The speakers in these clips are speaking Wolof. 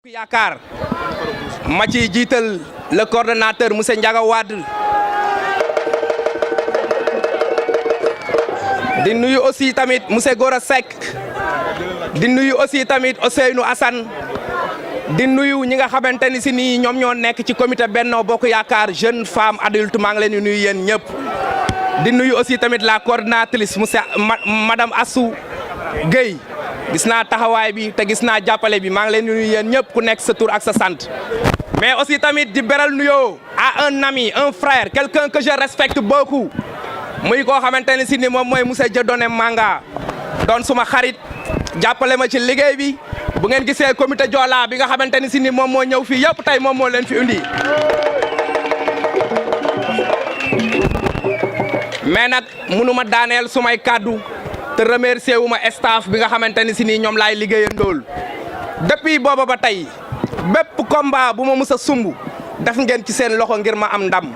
yaakaar ma ci jiital le coordonnateur monsieur Ndiaga Wade di nuyu aussi tamit monsieur Gora Seck di nuyu aussi tamit Ousseynou Assane di nuyu ñi nga xamante ni si nii ñoom ñoo nekk ci comité Benno Bokk Yaakaar jeune femme adulte maa ngi leen di nuyu yéen ñëpp di nuyu aussi tamit la coordonnatrice monsieur madame Assou Gueye gis naa taxawaay bi te gis naa jàppale bi maa ngi leen di nuyu yéen ñëpp ku nekk sa tur ak sa sant mais aussi tamit di beral nuyoo à un ami un frère quelqu'un que je respecte beaucoup muy koo xamante ne si ni moom mooy monsieur Dieudonné Manga doon suma xarit jàppale ma ci liggéey bi bu ngeen gisee comité Joola bi nga xamante ni si ni moom moo ñëw fii yëpp tey moom moo leen fi indi mais nag mënuma daaneel sumay kàddu te remercier wu ma staff bi nga xamante ni si nii ñoom laay liggéeyandool depuis booba ba tey bépp combat bu ma mës a sumb def ngeen ci seen loxo ngir ma am ndam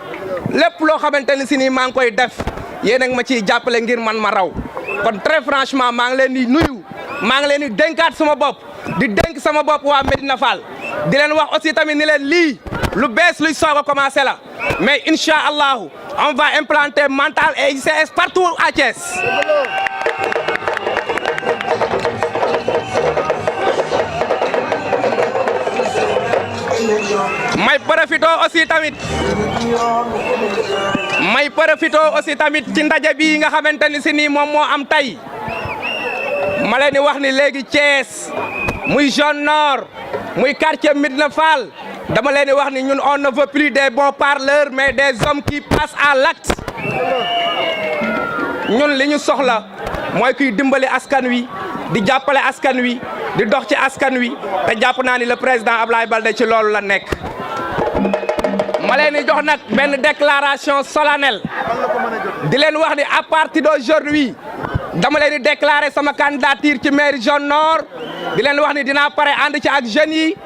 lépp loo xamante ni si nii maa ngi koy def yéen a ngi ma ciy jàppale ngir man ma raw kon très franchement maa ngi leen di nuyu maa ngi leen di dénkaat sama bopp di dénk sama bopp waa Médina Fall di leen wax aussi tamit ni leen lii lu bees luy soog a commencé la mais incha allahu on va implanter Mental et ICS partout à Thiès. may profito aussi tamit ci ndaje bi nga xamante ni si nii moom moo am tey ma leen di wax ni léegi Thiès muy zone nord muy quartier Médina Fall dama leen di wax ni ñun on ne veut plus des bons parleurs mais des hommes qui passent à l'acte ñun li ñu soxla mooy kuy dimbali askan wi di jàppale askan wi di dox ci askan wi te jàpp naa ni le président Abdoulaye Baldé ci loolu la nekk. ma leen di jox nag benn déclaration solennelle di leen wax ni à partir d'aujourd'hui dama leen di déclarer sama candidature ci mairie zone nord di leen wax ni dinaa pare ànd ci ak jeunes yi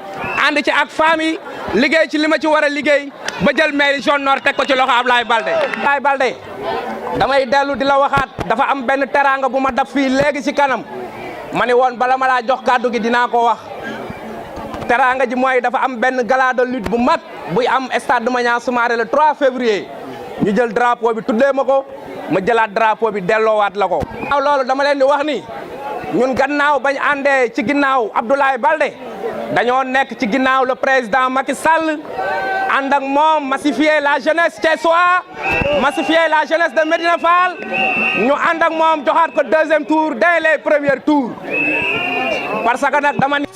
ànd ci ak femmes yi liggéey ci li ma ci war a liggéey ba jël mairie zone nord teg ko ci loxo Abdoulaye Baldé. Abdoulaye Baldé damay dellu di la waxaat dafa am benn teraanga bu ma def fii léegi ci kanam ma ne woon bala ma laa jox kàddu gi dinaa ko wax teraanga ji mooy dafa am benn gala de lutte bu mag buy am stade Maniang Soumaré le 3 février ñu jël drapeau bi tuddee ma ko ma jëlaat drapeau bi delloowaat la ko. waaw loolu dama leen di wax ni ñun gannaaw bañ àndee ci ginnaaw Abdoulaye Baldé dañoo nekk ci ginnaaw le président Macky Sall ànd ak moom massifier la jeunesse thiessois massifier la jeunesse de Médina Fall ñu ànd ak moom joxaat ko deuxième tour dès les premiers tours parce que nag dama ni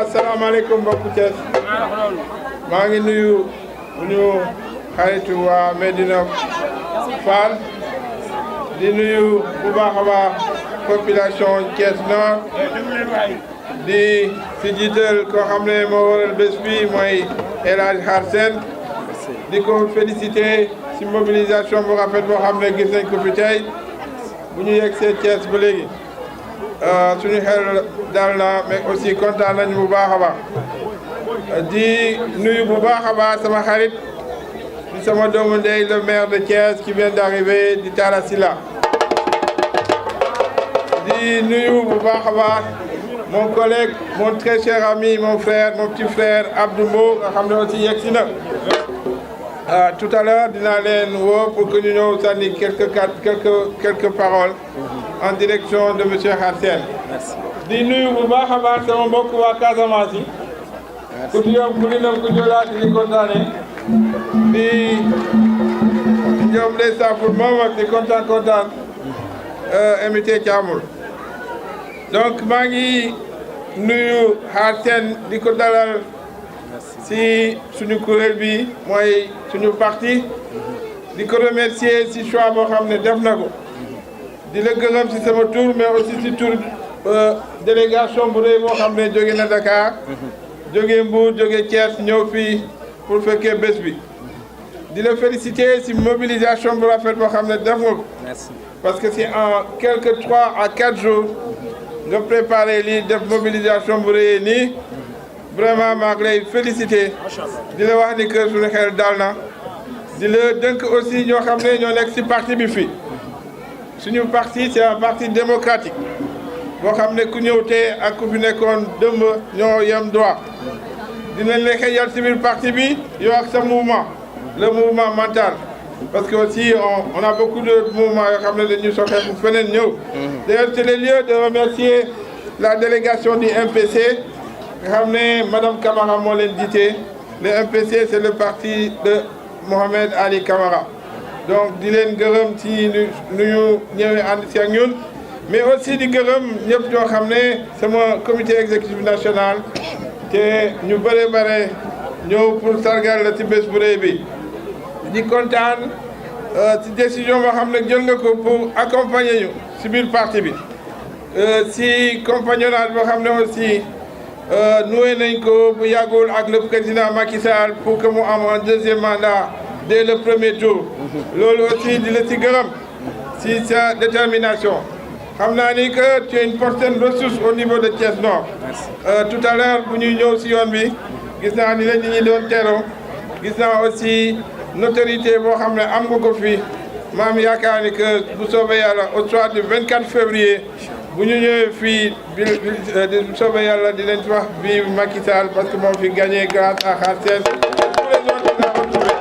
asalaamaaleykum mbokku Thiès maa ngi nuyu ñu xaritu waa Médina Fall di nuyu bu baax a baax population Thiès Nord di si jiital koo xam ne moo waral bés bi mooy El Hadj Har Sène di ko féliciter si mobilisation bu rafet boo xam ne gis nañ ko fi tey bu ñu yegg see Thiès ba léegi suñu xel dal na mais aussi kontaan nañu bu baax a baax di nuyu bu baax a baax sama xarit di sama doomu ndey le maire de Thiès qui vient d'arriver di Talla Sylla di nuyu bu baax a baax mon collègue mon très cher ami mon frère mon petit frère Abdou Mbow nga xam ne aussi yegg si na tout à l'heure dinaa leen woo pour que ñu ñëw sànni quelques paroles en direction de monsieur Har Sène di nuyu bu baax a baax sama mbokk waa Casamance yi ku ci yom ku linam ku jolaati di kontaane di ñoom les safur moom ak di kontaan imité ci amul donc maa ngi nuyu Har Sène di ko dalal si suñu kuréel bi mooy suñu parti di ko remercier si choix boo xam ne def na ko di la gërëm si sama tour mais aussi si tour délégation bu rëy boo xam ne jóge na Dakar jóge Mbour jóge Thiès ñëw fii pour fekkee bés bi di la féliciter ci mobilisation bu rafet boo xam ne def nga ko. Merci. Parce que c'est en quelques 3 à 4 jours nga préparé lii def mobilisation bu rëy nii vraiment maa ngi lay féliciter di la wax ni que suñu xel dal na di la dënk aussi ñoo xam ne ñoo nekk ci parti bi fii suñu parti c'est un parti démocratique boo xam ne ku ñëw tey ak ku fi nekkoon dëmb ñoo yem droit dinañ la xëyal ci biir parti bi yow ak sa mouvement le mouvement mental. Parce que aussi on a beaucoup de mouvements yoo xam ne dañuy soxla fu feneen ñëw. D'ailleurs c'est le lieu de remercier la délégation du MPC nga xam ne madame Camara moo leen jiite. Le MPC c'est le parti de Mohamed Ali Camara. Donc di leen gërëm ci nu ñu ñëwee ànd ci ak ñun mais aussi di gërëm ñëpp ñoo xam ne sama comité exécutif national te ñu bare ñëw pour sargal la ci bés bu rëy bi. di kontaan ci décision boo xam ne jël nga ko pour accompagner ñu ci biir parti bi ci compagnonnage boo xam ne aussi noué nañ ko bu yàggul ak le président Macky Sall pour que mu am un deuxième mandat dès le premier tour. loolu aussi di la ci gërëm ci sa détermination. xam naa ni que tu es une certaine ressource au niveau de Thiès Nord. Tout à l'heure bu ñuy ñëw ci yoon bi gis naa ni la nit ñi doon teeroo gis naa aussi. Notoriété boo xam ne am nga ko fii ma am yaakaar ni que bu soobee yàlla au soir du 24 février bu ñu ñëwee fii bu soobee yàlla di leen ci wax vive Macky Sall parce que moo fi gagné grâce à Kharsène tous les autres qu'on a retrouvés.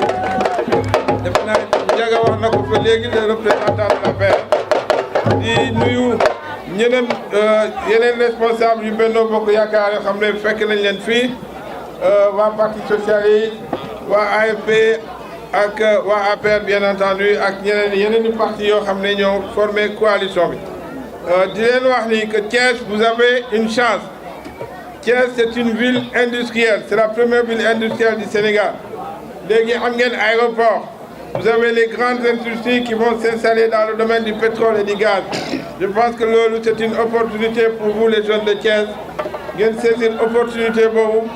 Defe naa Ndiaga wax na ko fa léegi le représentant de la paix di nuyu yeneen responsable yu Benno Bokk Yaakaar yoo xam ne fekk nañ leen fii waa parti socialiste waa AFP. ak waa APR bien entendu ak yeneen i parti yoo xam ne ñoo formé coalition bi di leen wax ni que Thiès vous avez une chance Thiès c'est une ville industrielle c'est la première ville industrielle du Sénégal léegi am ngeen aéroport vous avez les grandes industries qui vont s'installer dans le domaine du pétrole et du gaz je pense que loolu c'est une opportunité pour vous les jeunes de Thiès ngeen saisir opportunité boobu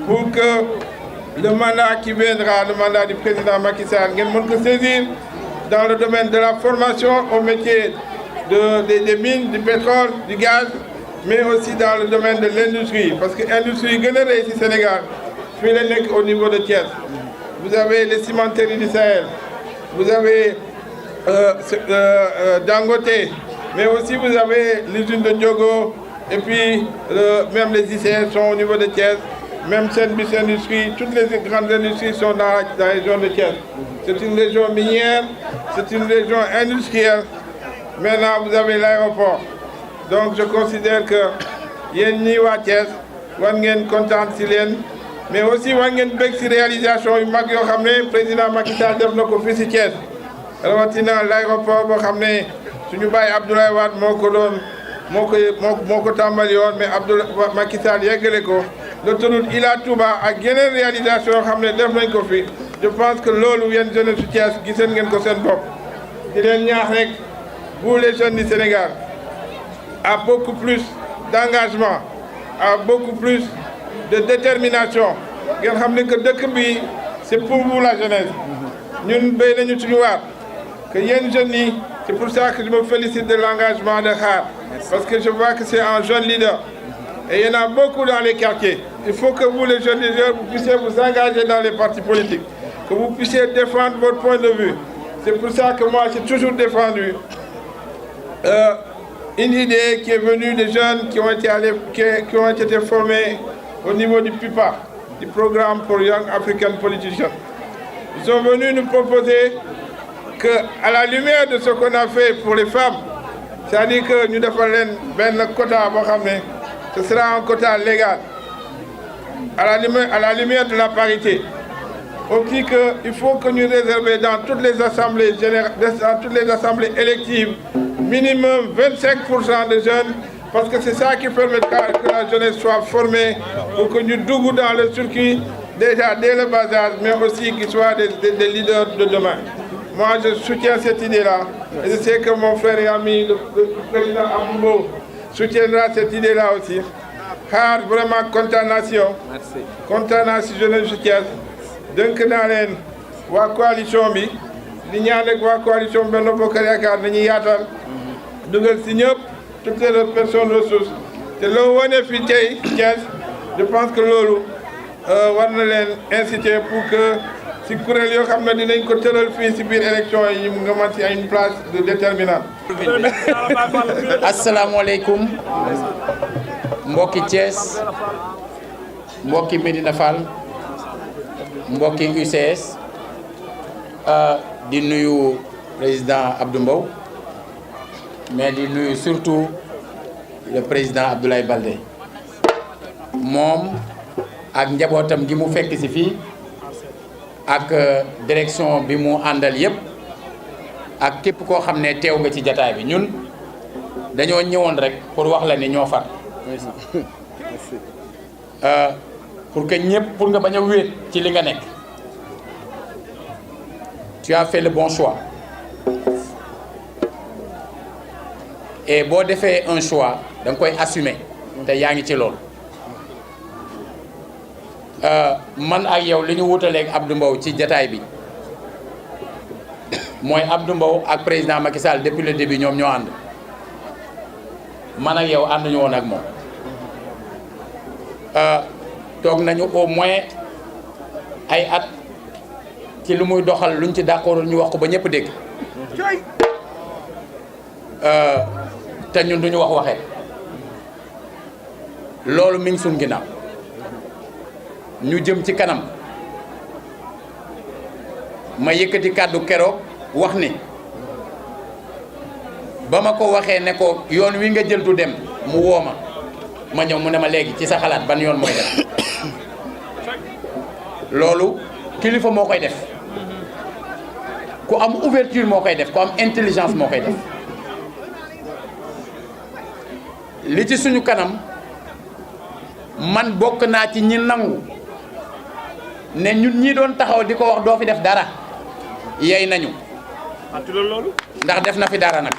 pour que le mandat qui viendra, le mandat du président Macky Sall, ngeen mën ko saisir dans le domaine de la formation au métier des mines, du pétrole, du gaz, mais aussi dans le domaine de l'industrie. Parce que l'industrie gën a rëy ci Sénégal fii la nekk au niveau de Thiès. Vous avez les cimenteries du Sahel, vous avez Dangote, mais aussi vous avez l'usine de Diogo, et puis même les ICS sont au niveau de Thiès. Même Senbis Industrie, toutes les grandes industries sont dans la région de Thiès. C'est une région minière, c'est une région industrielle. Maintenant, vous avez l'aéroport. Donc, je considère que yéen ñi waa Thiès war ngeen kontaan ci leen mais aussi war ngeen bëgg ci réalisation yu mag yoo xam ne président Macky Sall def na ko fii ci Thiès. rawatina l'aéroport boo xam ne suñu baay Abdoulaye Wade moo ko tàmbali woon mais Macky Sall yeggale ko. L'autoroute Ila Touba ak yeneen réalisation yoo xam ne def nañ ko fi je pense que loolu yéen jeunesse su Thiès giseen ngeen ko seen bopp di leen ñaax rek vous les jeunes du Sénégal à beaucoup plus d'engagement à beaucoup plus de détermination ngeen xam ne que dëkk bi c'est pour vous la jeunesse ñun béy nañu suñu waar que yéen jeunes yi c'est pour ça que je me félicite de l'engagement de Khar parce que je vois que c'est un jeune leader. Et il y en a beaucoup dans les quartiers. Il faut que vous, les jeunes leaders, vous puissiez vous engager dans les partis politiques, que vous puissiez défendre votre point de vue. C'est pour ça que moi, j'ai toujours défendu une idée qui est venue des jeunes qui ont été formés au niveau du PIPA, du programme pour Young African Politicians. Ils sont venus nous proposer qu'à la lumière de ce qu'on a fait pour les femmes, c'est-à-dire que nous devons un quota, ce sera un quota légal, à la lumière de la parité. On dit qu'il faut que nous réservions dans toutes les assemblées dans toutes les assemblées électives, minimum 25% de jeunes, parce que c'est ça qui permettra que la jeunesse soit formée pour que nous douguons dans le circuit déjà dès le bas âge, mais aussi qu'ils soient des leaders de demain. Moi, je soutiens cette idée-là. Et je sais que mon frère et ami, le président Aboubo, soutiendra cette idée-là aussi. Khar, vraiment, condamnation. Merci. Condamnation, je le soutiens. Donc, waa coalition bi di ñaan ak waa coalition Benno Bokk Yaakaar dañuy yaatal dugal si ñëpp toutes les personnes ressources te loo wane fi tey Thiès je pense que loolu war na leen inciter pour que si kuréel yoo xam ne dinañ ko tëral fii si biir élection yi nga mën si une place de déterminante. asalaamaaleykum mbokki Thiès mbokki Médina Fall mbokki UCS di nuyu président Abdou Mbow mais di nuyu surtout le président Abdoulaye Baldé moom ak njabootam gi mu fekk ci fii ak direction bi mu àndal yépp ak képp koo xam ne teew nga ci jataay bi ñun dañoo ñëwoon rek pour wax la ni ñoo far pour que ñëpp pour nga bañ a wéet ci li nga nekk tu as fait le bon choix et boo defee un choix da nga koy assumer te yaa ngi ci loolu man ak yow li ñu wutaleeg Abdou Mbow ci jataay bi mooy Abdou Mbow ak président Macky Sall depuis le début ñoom ñoo ànd man ak yow ànduñu woon ak moom toog nañu au moins ay at ci lu muy doxal luñ ci d'accord ñu wax ko ba ñëpp dégg te ñun duñu wax waxee loolu mi ngi suñ ginnaaw ñu jëm ci kanam ma yëkkati kàddu keroog wax ni ba ma ko waxee ne ko yoon wi nga jël du dem mu woo ma ñëw mu ne ma léegi ci sa xalaat ban yoon mooy def loolu kilifa moo koy def ku am ouverture moo koy def ku am intelligence moo koy def li ci suñu kanam man bokk naa ci ñi nangu ne ñun ñi doon taxaw di ko wax doo fi def dara yey nañu ndax def na fi dara nag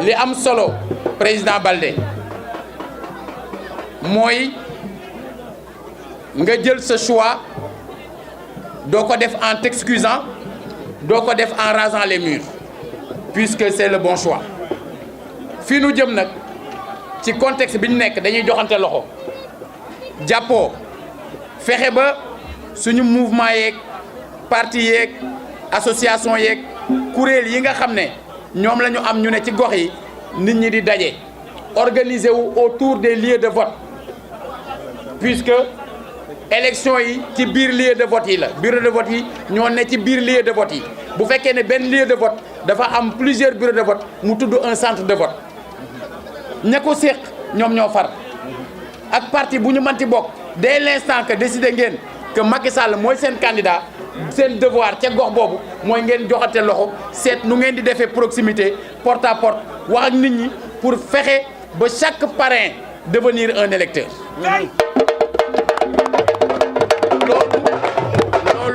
li am solo président Baldé mooy nga jël sa choix doo ko def en t'excusant doo ko def en rasant les murs puisque c'est le bon choix fii nu jëm nag ci contexte bi ñu nekk dañuy joxante loxo jàppoo fexe ba suñu mouvement yeeg parti yeeg association yeeg kuréel yi nga xam ne ñoom la ñu am ñu ne ci gox yi nit ñi di daje organiser wu autour des lieux de vote puisque élection yi ci biir lieu de vote yi la bureau de vote yi ñoo ne ci biir lieu de vote yi bu fekkee ne benn lieu de vote dafa am plusieurs bureaux de vote mu tudd un centre de vote ña ko séq ñoom ñoo far ak parti bu ñu manti bokk dès l'instant que décidé ngeen que Macky Sall mooy seen candidat seen devoir ca gox boobu mooy ngeen joxate loxo seet nu ngeen di defee proximité porte à porte wax ak nit ñi pour fexe ba chaque parrain devenir un électeur.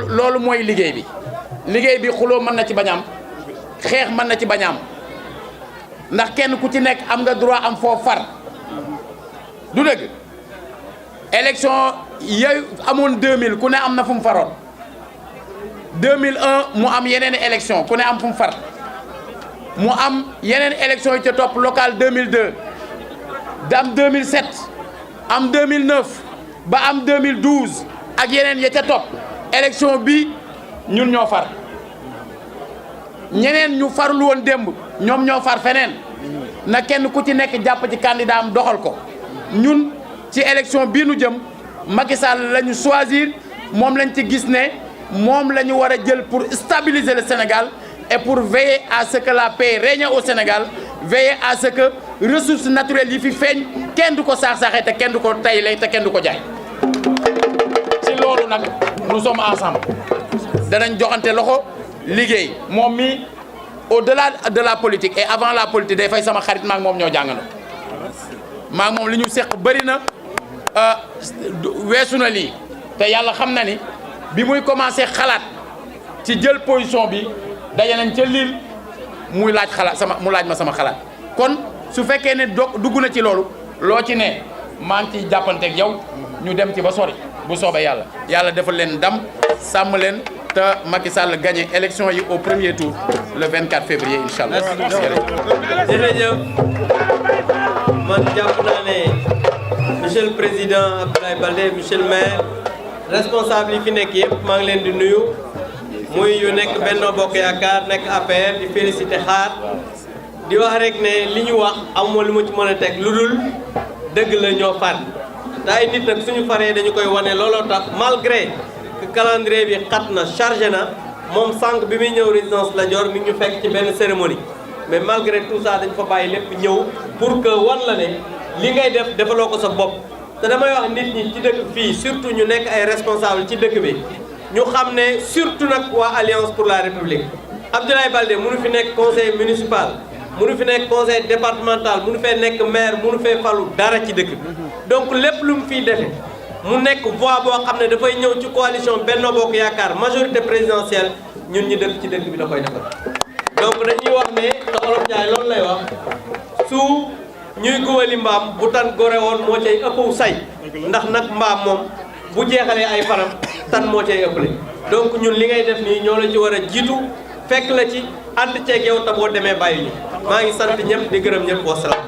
loolu mooy liggéey bi xuloo mën na ci bañ am xeex mën na ci bañ am ndax kenn ku ci nekk am nga droit am foo far du dëgg élection yooyu amoon 2000 ku ne am na fu mu faroon 2001 mu am yeneen élection ku ne am fu mu far mu am yeneen élection yi ca topp local 2002 da am 2007 am 2009 ba am 2012 ak yeneen ya ca topp élection bi ñun ñoo far ñeneen ñu farlu woon démb ñoom ñoo far feneen na kenn ku ci nekk jàpp ci candidat am doxal ko ñun ci élection bii nu jëm Macky Sall la ñu choisir moom lañ ci gis ne moom la ñu war a jël pour stabiliser le Sénégal et pour veiller à ce que la paix règne au Sénégal veiller à ce que ressources naturelles yi fi feeñ kenn du ko saax-saaxee te kenn du ko tayle te kenn du ko jaay ci loolu nag nous sommes ensemble danañ joxante loxo liggéey moom mi au-delà de la politique et avant la politique day fay sama xarit maak moom ñoo jàngandoo maak moom li ñu seq bëri na weesu na lii te yàlla xam na ni bi muy commencé xalaat ci jël position bi daje nañ ca Lille muy laaj xalaat mu laaj ma sama xalaat kon su fekkee ne dugg na ci loolu loo ci ne maa ngi ciy jàppanteeg yow ñu dem ci ba sori bu soobee yàlla yàlla defal leen ndam sàmm leen te Macky Sall gagné élection yi au premier tour le 24 février incha allah. jërëjëf man jàpp naa ne monsieur le président Abdoulaye Baldé monsieur le maire responsable yi fi nekk yëpp maa ngi leen di nuyu muy yu nekk Benno Bokk Yaakaar nekk APR di félicité xaar di wax rek ne li ñu wax amuma lu ma ci mën a teg lu dul dëgg la ñoo far te ay nit nag suñu faree dañu koy wane looloo tax malgré que calendrier bi xat na chargé na moom sànq bi muy ñëw résidence Lat Dior mi ngi ñu fekk ci benn cérémonie mais malgré tout ça dañ fa bàyyi lépp ñëw pour que wan la ne li ngay def defaloo ko sa bopp te damay wax nit ñi ci dëkk fii surtout ñu nekk ay responsable ci dëkk bi ñu xam ne surtout nag waa Alliance pour la République Abdoulaye Baldé mënu fi nekk conseil municipal mënu fi nekk conseil départemental mënu fee nekk maire mënu fee falu dara ci dëkk bi donc lépp lu mu fiy defe mu nekk voix boo xam ne dafay ñëw ci coalition Benno Bokk Yaakaar majorité présidentielle ñun ñi dëkk ci dëkk bi da koy defal donc dañuy wax ne te Olof Njaay loolu lay wax su ñuy guwali mbaam bu tan gore woon moo cay ëppu say ndax nag mbaam moom bu jeexalee ay faram tan moo cay ëppale donc ñun li ngay def nii ñoo la ci war a jiitu fekk la ci ànd ceeg yow te boo demee bàyyi ñu maa ngi sant ñëpp di gërëm ñëpp wasalaam